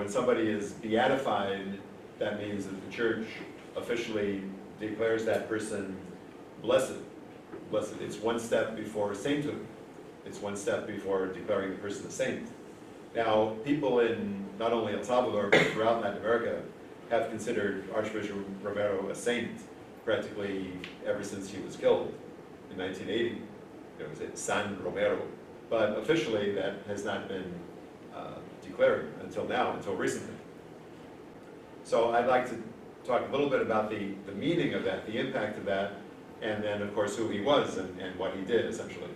when somebody is beatified, that means that the church officially declares that person blessed. Blessed. It's one step before sainthood. It's one step before declaring the person a saint. Now, people in not only El Salvador, but throughout Latin America have considered Archbishop Romero a saint practically ever since he was killed in 1980. It was at San Romero. But officially, that has not been declared until now, until recently. So I'd like to talk a little bit about the meaning of that, the impact of that, and then, of course, who he was and what he did, essentially.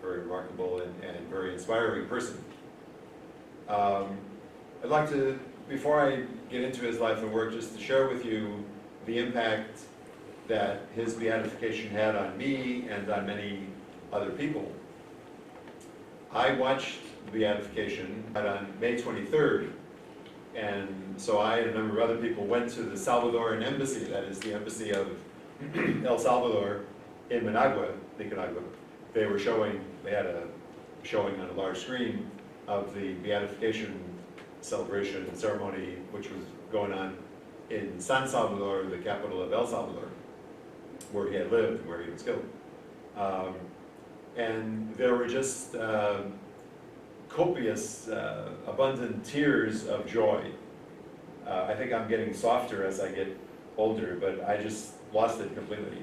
Very remarkable and very inspiring person. I'd like to, before I get into his life and work, just to share with you the impact that his beatification had on me and on many other people. I watched the beatification on May 23rd, and so I and a number of other people went to the Salvadoran embassy, that is the embassy of El Salvador in Managua, Nicaragua. They had a showing on a large screen of the beatification celebration and ceremony which was going on in San Salvador, the capital of El Salvador, where he had lived and where he was killed. And there were just copious, abundant tears of joy. I think I'm getting softer as I get older, but I just lost it completely,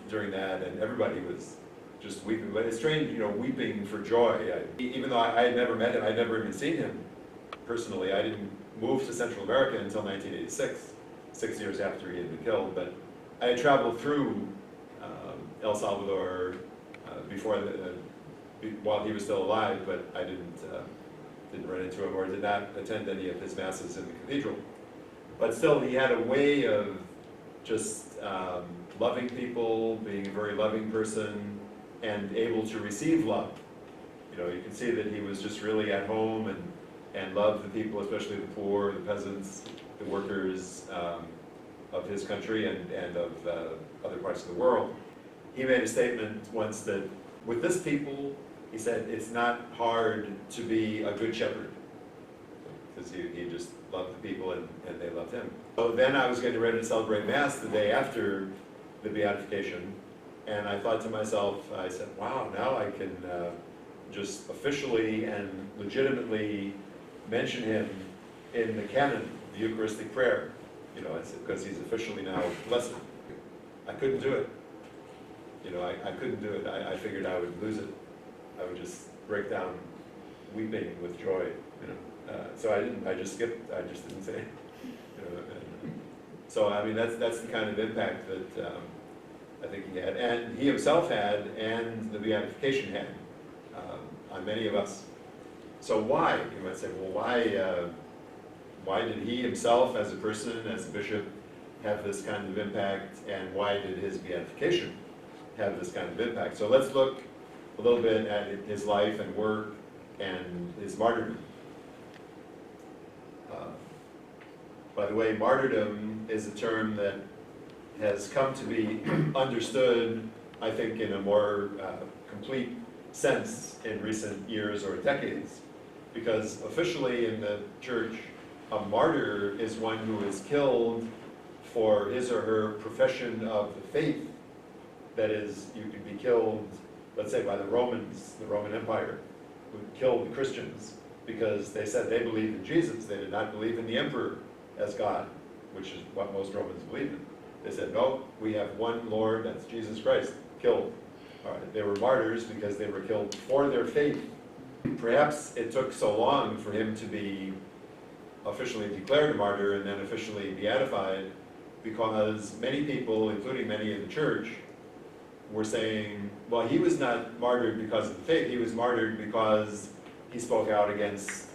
during that, and everybody was just weeping. But it's strange, weeping for joy. Even though I had never met him, I'd never even seen him personally. I didn't move to Central America until 1986, 6 years after he had been killed. But I had traveled through El Salvador while he was still alive, but I didn't run into him or did not attend any of his masses in the cathedral. But still, he had a way of just loving people, being a very loving person, and able to receive love. You can see that he was just really at home and loved the people, especially the poor, the peasants, the workers of his country and of other parts of the world. He made a statement once that with this people, he said, it's not hard to be a good shepherd, because he just loved the people and they loved him. So then I was getting ready to celebrate Mass the day after the beatification, and I thought to myself, I said, wow, now I can just officially and legitimately mention him in the canon, the Eucharistic prayer, because he's officially now blessed. I couldn't do it. I couldn't do it. I figured I would lose it. I would just break down weeping with joy, so I didn't. I just skipped. I just didn't say it. So I mean, that's the kind of impact that I think he had, and he himself had, and the beatification had on many of us. So why? You might say, well, why did he himself, as a person, as a bishop, have this kind of impact, and why did his beatification have this kind of impact? So let's look a little bit at his life and work and his martyrdom. By the way, martyrdom is a term that has come to be understood, I think, in a more complete sense in recent years or decades, because officially in the church, a martyr is one who is killed for his or her profession of the faith. That is, you could be killed, let's say, by the Romans, the Roman Empire, who killed the Christians because they said they believed in Jesus. They did not believe in the emperor as God, which is what most Romans believed in. They said, no, we have one Lord, that's Jesus Christ, killed. All right, they were martyrs because they were killed for their faith. Perhaps it took so long for him to be officially declared a martyr and then officially beatified because many people, including many in the church, were saying, well, he was not martyred because of the faith, he was martyred because he spoke out against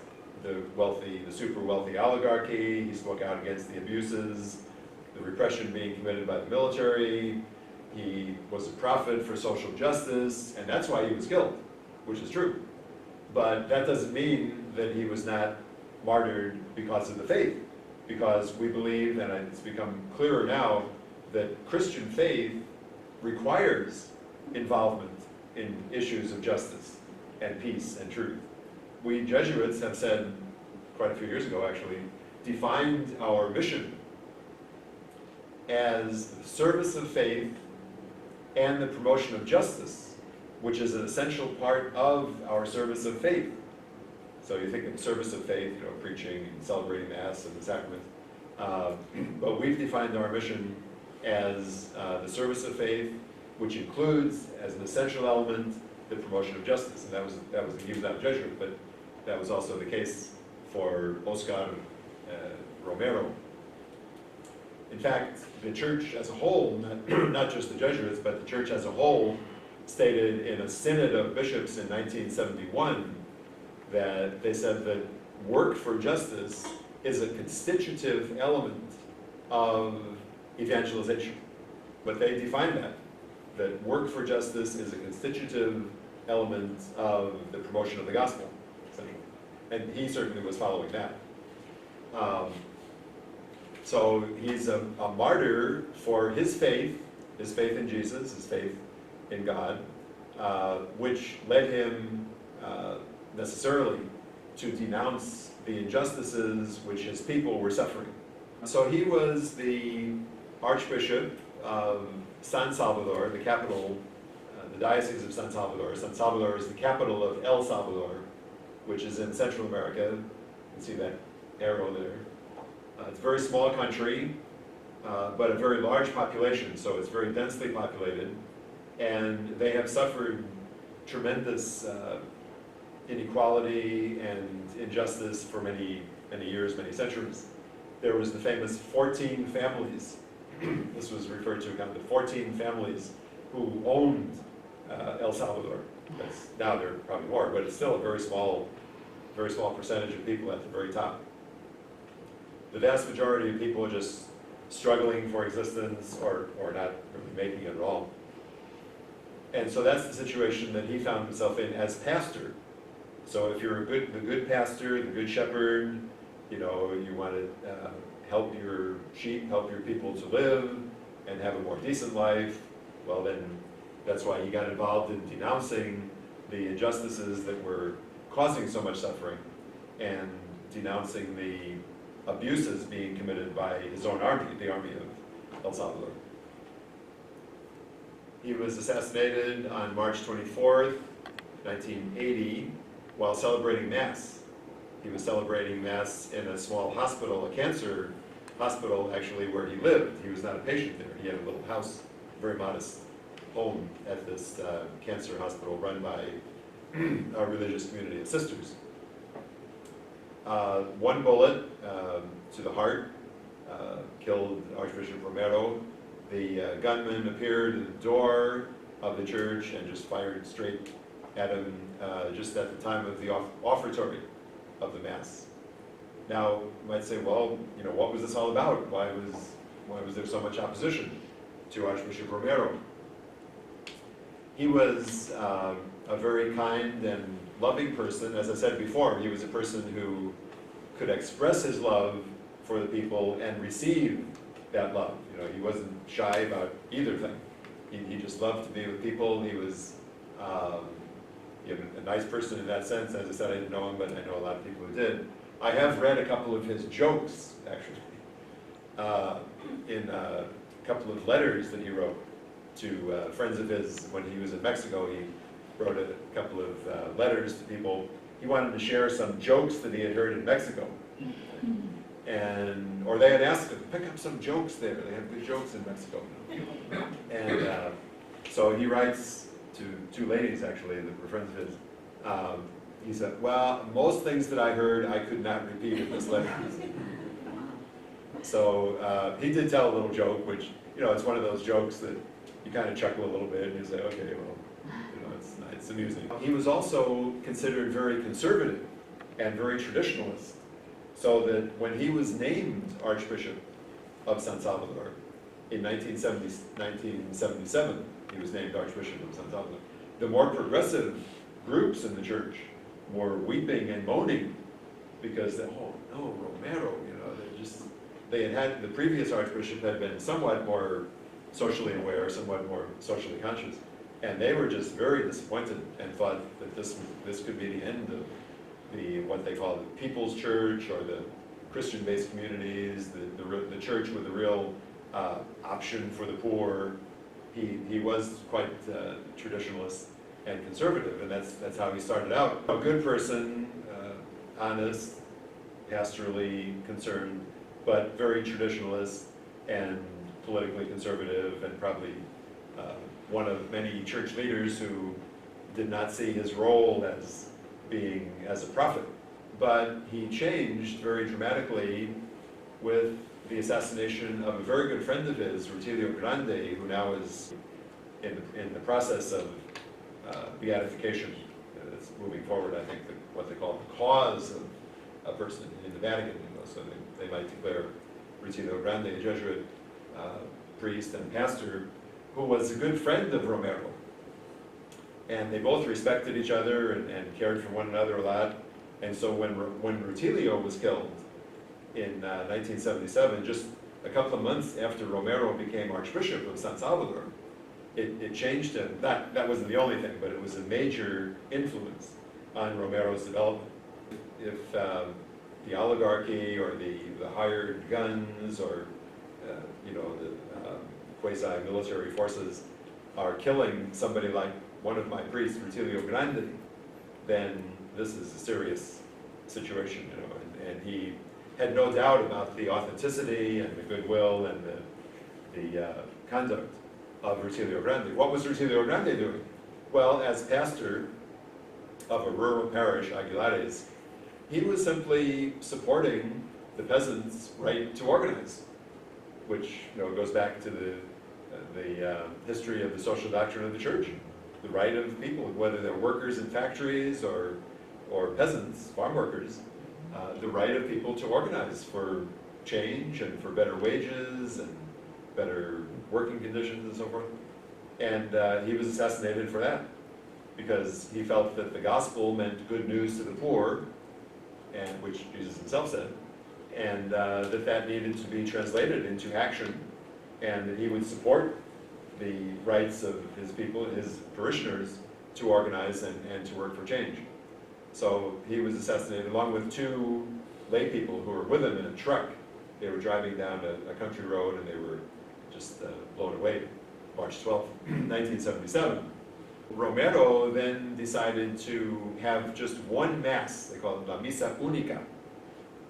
the wealthy, the super wealthy oligarchy, he spoke out against the abuses, the repression being committed by the military, he was a prophet for social justice, and that's why he was killed, which is true. But that doesn't mean that he was not martyred because of the faith, because we believe, and it's become clearer now, that Christian faith requires involvement in issues of justice and peace and truth. We Jesuits have said quite a few years ago actually, defined our mission as the service of faith and the promotion of justice, which is an essential part of our service of faith. So you think of the service of faith, you know, preaching and celebrating Mass and the sacrament. But we've defined our mission as the service of faith, which includes, as an essential element, the promotion of justice. And he was not a Jesuit, but that was also the case for Oscar Romero. In fact, the church as a whole, not just the Jesuits, but the church as a whole, stated in a synod of bishops in 1971 that they said that work for justice is a constitutive element of evangelization. But they defined that work for justice is a constitutive element of the promotion of the gospel, essentially. And he certainly was following that. So he's a martyr for his faith in Jesus, his faith in God, which led him necessarily to denounce the injustices which his people were suffering. So he was the Archbishop of San Salvador, the capital, the Diocese of San Salvador. San Salvador is the capital of El Salvador, which is in Central America. You can see that arrow there. It's a very small country, but a very large population, so it's very densely populated. And they have suffered tremendous inequality and injustice for many, many years, many centuries. There was the famous 14 families. This was referred to kind of the 14 families who owned El Salvador. Now there are probably more, but it's still a very small percentage of people at the very top. The vast majority of people are just struggling for existence or not really making it at all. And so that's the situation that he found himself in as pastor. So if you're the good pastor, the good shepherd, you know, you want to help your sheep, help your people to live and have a more decent life, well then that's why he got involved in denouncing the injustices that were causing so much suffering and denouncing the abuses being committed by his own army, the army of El Salvador. He was assassinated on March 24th, 1980, while celebrating Mass. He was celebrating Mass in a small hospital, a cancer hospital actually, where he lived. He was not a patient there. He had a little house, a very modest home at this cancer hospital run by a religious community of sisters. One bullet to the heart killed Archbishop Romero. The gunman appeared at the door of the church and just fired straight at him just at the time of the offertory of the Mass. Now, you might say, well, you know, what was this all about? Why was there so much opposition to Archbishop Romero? He was a very kind and loving person. As I said before, he was a person who could express his love for the people and receive that love. You know, he wasn't shy about either thing. He just loved to be with people. He was a nice person in that sense. As I said, I didn't know him, but I know a lot of people who did. I have read a couple of his jokes, actually, in a couple of letters that he wrote to friends of his when he was in Mexico. He wrote a couple of letters to people. He wanted to share some jokes that he had heard in Mexico. Or they had asked him, pick up some jokes there. They have good jokes in Mexico. And so he writes to two ladies, actually, that were friends of his. He said, well, most things that I heard, I could not repeat in this letter. So he did tell a little joke, which, you know, it's one of those jokes that you kind of chuckle a little bit and you say, okay, well, you know, it's amusing. He was also considered very conservative and very traditionalist. So that when he was named Archbishop of San Salvador in 1977, he was named Archbishop of San Salvador, the more progressive groups in the church were weeping and moaning because, oh no, Romero, you know, the previous Archbishop had been somewhat more socially aware, somewhat more socially conscious, and they were just very disappointed and thought that this could be the end what they call the People's Church, or the Christian-based communities, the church with a real option for the poor. He was quite traditionalist and conservative, and that's how he started out. A good person, honest, pastorally concerned, but very traditionalist and politically conservative, and probably one of many church leaders who did not see his role as being as a prophet. But he changed very dramatically with the assassination of a very good friend of his, Rutilio Grande, who now is in the process of beatification. It's moving forward, I think, what they call the cause of a person in the Vatican. So they might declare Rutilio Grande a Jesuit priest and pastor who was a good friend of Romero. And they both respected each other and cared for one another a lot. And so when Rutilio was killed in 1977, just a couple of months after Romero became Archbishop of San Salvador, it changed him. That wasn't the only thing, but it was a major influence on Romero's development. If the oligarchy or the hired guns or the quasi-military forces are killing somebody like one of my priests, Rutilio Grande, then this is a serious situation, and he had no doubt about the authenticity and the goodwill and the conduct of Rutilio Grande. What was Rutilio Grande doing? Well, as pastor of a rural parish, Aguilares, he was simply supporting the peasants' right to organize, which goes back to the history of the social doctrine of the church. The right of people, whether they're workers in factories or peasants, farm workers, the right of people to organize for change and for better wages and better working conditions and so forth. And he was assassinated for that, because he felt that the gospel meant good news to the poor, and which Jesus himself said, and that needed to be translated into action, and that he would support the rights of his people, his parishioners, to organize and to work for change. So he was assassinated along with two lay people who were with him in a truck. They were driving down a country road and they were just blown away, March 12th, 1977. Romero then decided to have just one mass. They call it La Misa Única.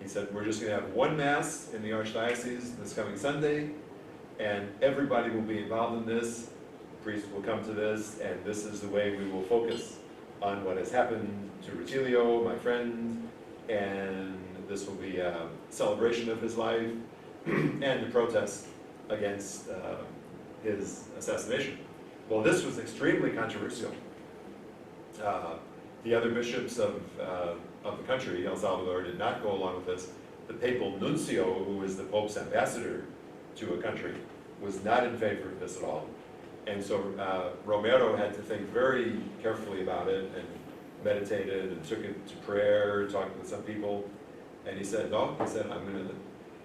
He said, we're just going to have one mass in the Archdiocese this coming Sunday, and everybody will be involved in this. Priests will come to this, and this is the way we will focus on what has happened to Rutilio, my friend, and this will be a celebration of his life and a protest against his assassination. Well, this was extremely controversial. The other bishops of the country, El Salvador, did not go along with this. The papal nuncio, who was the Pope's ambassador to a country, was not in favor of this at all. And so Romero had to think very carefully about it and meditated and took it to prayer, talked with some people, and he said, no, he said, I'm going to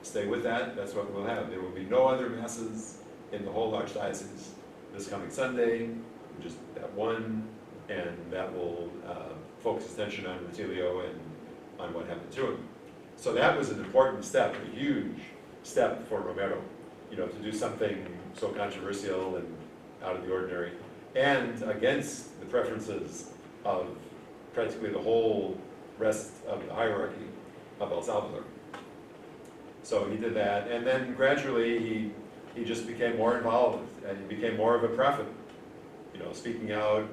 stay with that. That's what we'll have. There will be no other masses in the whole Archdiocese this coming Sunday, just that one, and that will focus attention on Rutilio and on what happened to him. So that was an important step, a huge step for Romero, to do something so controversial and out of the ordinary, and against the preferences of practically the whole rest of the hierarchy of El Salvador. So he did that, and then gradually he just became more involved, and he became more of a prophet, speaking out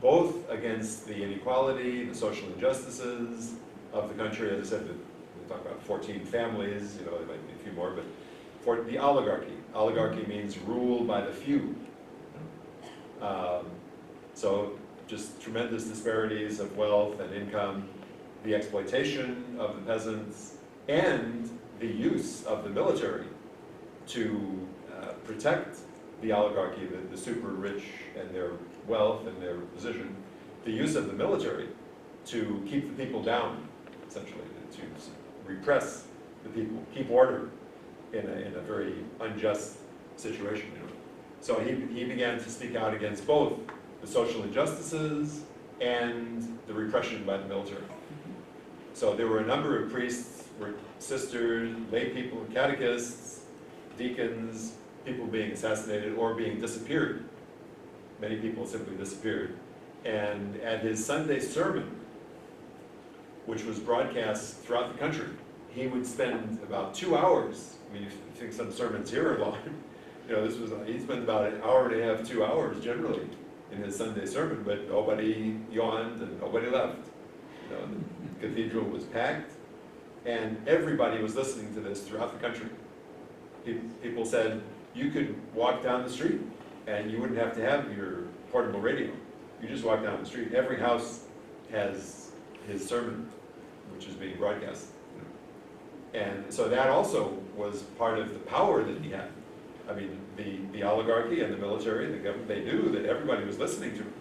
both against the inequality, the social injustices of the country. As I said, we talk about 14 families, there might be a few more, but for the oligarchy. Oligarchy means ruled by the few. So just tremendous disparities of wealth and income, the exploitation of the peasants, and the use of the military to protect the oligarchy, the super rich and their wealth and their position, the use of the military to keep the people down, essentially, to repress the people, keep order in a very unjust situation. So he began to speak out against both the social injustices and the repression by the military. So there were a number of priests, sisters, lay people, catechists, deacons, people being assassinated or being disappeared. Many people simply disappeared. And at his Sunday sermon, which was broadcast throughout the country, he would spend about 2 hours. I mean, you think some sermons here are long. He spent about an hour and a half, 2 hours generally in his Sunday sermon, but nobody yawned and nobody left. The cathedral was packed, and everybody was listening to this throughout the country. People said you could walk down the street and you wouldn't have to have your portable radio. You just walk down the street. Every house has his sermon, which is being broadcast. And so that also was part of the power that he had. I mean, the oligarchy and the military and the government, they knew that everybody was listening to him.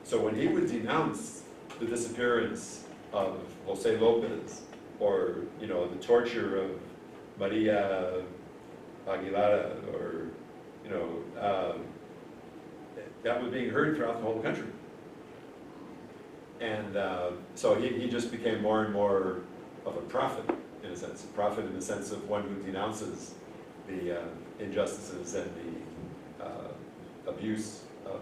So when he would denounce the disappearance of Jose Lopez, or the torture of Maria Aguilar, or that was being heard throughout the whole country. And so he just became more and more of a prophet, in a sense, a prophet in the sense of one who denounces the injustices and the abuse of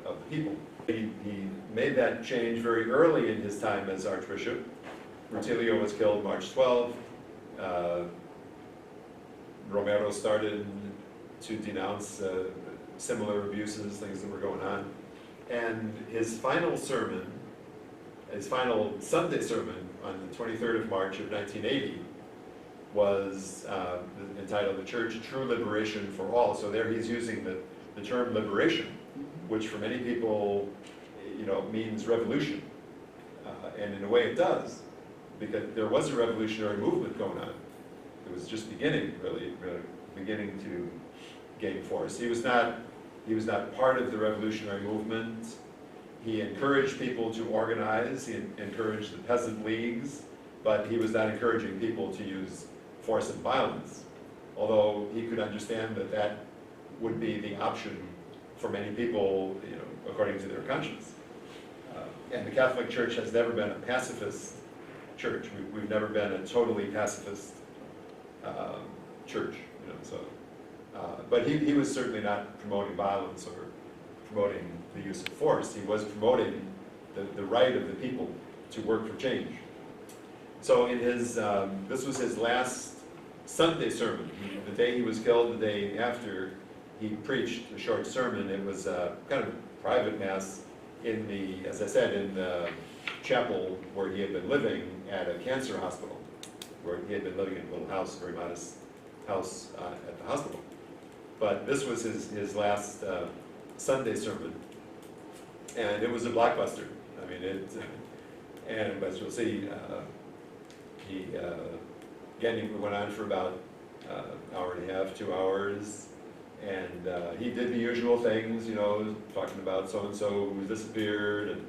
the people. He made that change very early in his time as Archbishop. Rutilio was killed March 12. Romero started to denounce similar abuses, things that were going on. And his final sermon, his final Sunday sermon on the 23rd of March of 1980 was entitled "The Church, True Liberation for All." So there he's using the term liberation, which for many people, means revolution. And in a way it does, because there was a revolutionary movement going on. It was just beginning, really beginning to gain force. He was not part of the revolutionary movement. He encouraged people to organize. He encouraged the peasant leagues, but he was not encouraging people to use force and violence, although he could understand that would be the option for many people, according to their conscience. And the Catholic Church has never been a pacifist church. We've never been a totally pacifist church, but he was certainly not promoting violence or promoting the use of force. He was promoting the right of the people to work for change. So in his, this was his last Sunday sermon. The day he was killed, the day after, he preached a short sermon. It was kind of a private mass in the, as I said, in the chapel where he had been living at a cancer hospital, where he had been living in a little house, very modest house at the hospital. But this was his last Sunday sermon, and it was a blockbuster. I mean, and as you'll see, he went on for about an hour and a half, 2 hours, and he did the usual things, talking about so-and-so who disappeared, and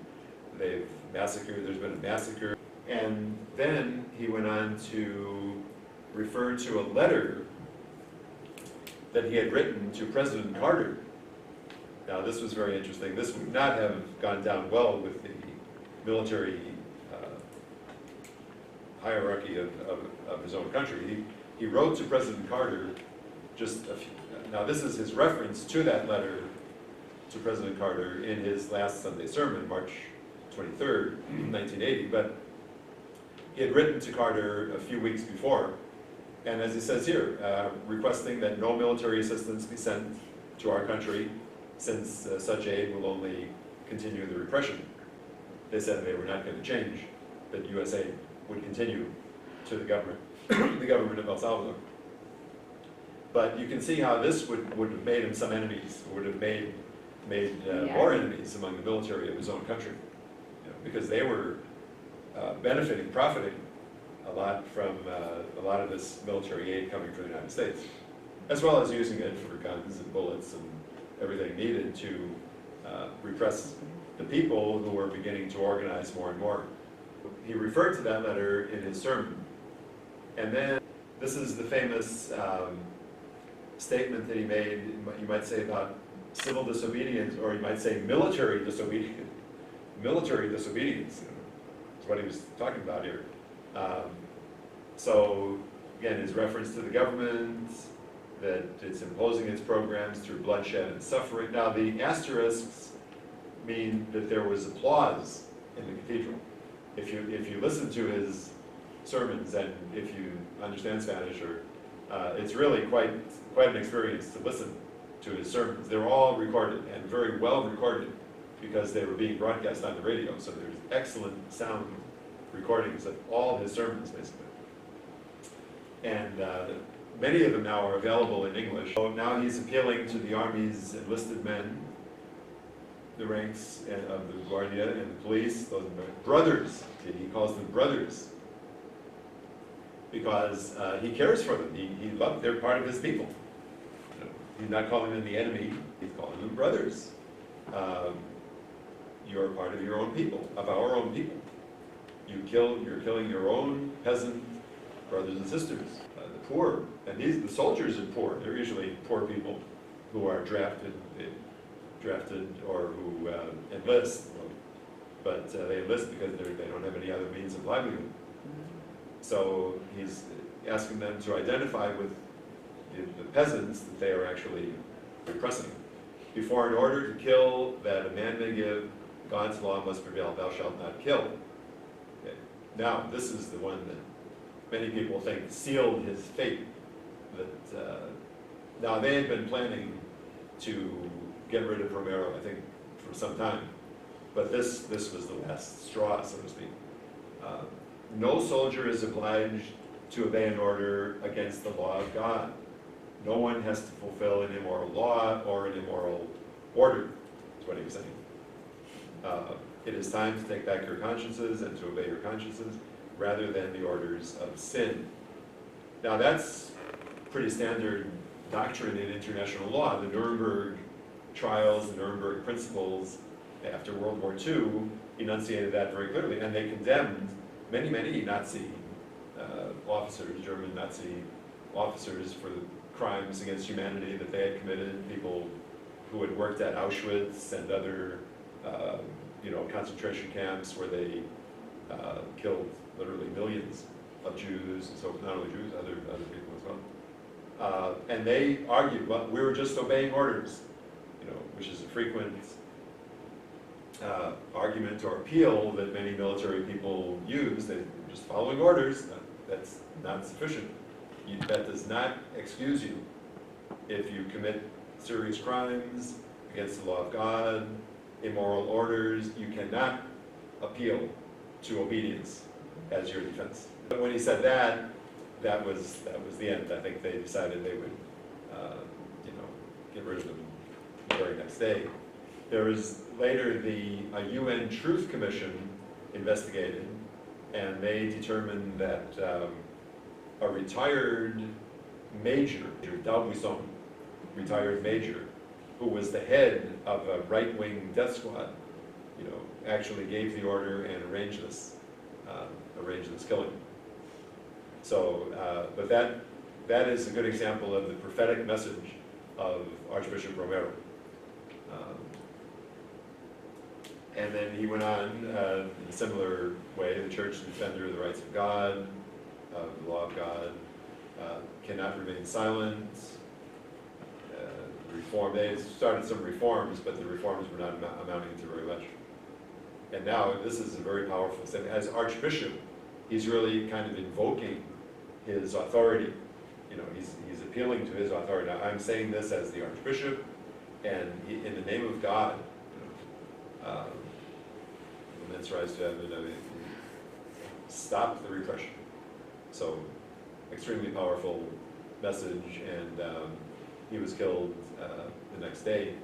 they've massacred, there's been a massacre. And then he went on to refer to a letter that he had written to President Carter. Now, this was very interesting. This would not have gone down well with the military hierarchy of his own country. He wrote to President Carter now this is his reference to that letter to President Carter in his last Sunday sermon, March 23rd, 1980, but he had written to Carter a few weeks before, and as he says here, requesting that no military assistance be sent to our country, since such aid will only continue the repression. They said they were not going to change, that U.S. aid would continue to the government, the government of El Salvador. But you can see how this would have made him some enemies, would have made more enemies among the military of his own country, because they were benefiting, profiting a lot from a lot of this military aid coming from the United States, as well as using it for guns and bullets and everything needed to repress the people who were beginning to organize more and more. He referred to that letter in his sermon. And then this is the famous statement that he made, you might say, about civil disobedience, or you might say military disobedience. Military disobedience is what he was talking about here. Um, so, again, his reference to the government, that it's imposing its programs through bloodshed and suffering. Now, the asterisks mean that there was applause in the cathedral. If you listen to his sermons, and if you understand Spanish, or it's really quite an experience to listen to his sermons. They're all recorded, and very well recorded, because they were being broadcast on the radio. So there's excellent sound recordings of all his sermons, basically. And many of them now are available in English. So now he's appealing to the Army's enlisted men, the ranks of the Guardia and the police, those brothers. He calls them brothers, because he cares for them. He loves, they're part of his people. He's not calling them the enemy, he's calling them brothers. You're part of your own people, of our own people. You're killing your own peasant brothers and sisters, the poor. And the soldiers are poor. They're usually poor people who are drafted or who enlist. But they enlist because they don't have any other means of livelihood. So he's asking them to identify with the peasants that they are actually repressing. Before an order to kill that a man may give, God's law must prevail, thou shalt not kill. Okay. Now, this is the one that many people think sealed his fate. That now, they had been planning to get rid of Romero, I think, for some time. But this was the last straw, so to speak. No soldier is obliged to obey an order against the law of God. No one has to fulfill an immoral law or an immoral order, is what he was saying. It is time to take back your consciences and to obey your consciences rather than the orders of sin. Now that's pretty standard doctrine in international law. The Nuremberg trials, the Nuremberg principles after World War II enunciated that very clearly, and they condemned many Nazi officers, German Nazi officers, for the crimes against humanity that they had committed, people who had worked at Auschwitz and other concentration camps where they killed literally millions of Jews, and so not only Jews, other people as well. And they argued, well, we were just obeying orders, which is a frequent argument or appeal that many military people use. They're just following orders. That's not sufficient. That does not excuse you if you commit serious crimes against the law of God, immoral orders. You cannot appeal to obedience as your defense. But when he said that, that was the end. I think they decided they would, get rid of them the very next day. There was later a UN Truth Commission investigated, and they determined that a retired major, Dalbuisson, retired major, who was the head of a right-wing death squad, actually gave the order and arranged this killing. So, but that is a good example of the prophetic message of Archbishop Romero. And then he went on in a similar way. The church, the defender of the rights of God, the law of God, cannot remain silent. They started some reforms, but the reforms were not amounting to very much. And now this is a very powerful step. As Archbishop, he's really kind of invoking his authority. He's appealing to his authority. Now, I'm saying this as the Archbishop, and in the name of God, immense rise to heaven, stop the repression. So, extremely powerful message, and he was killed the next day.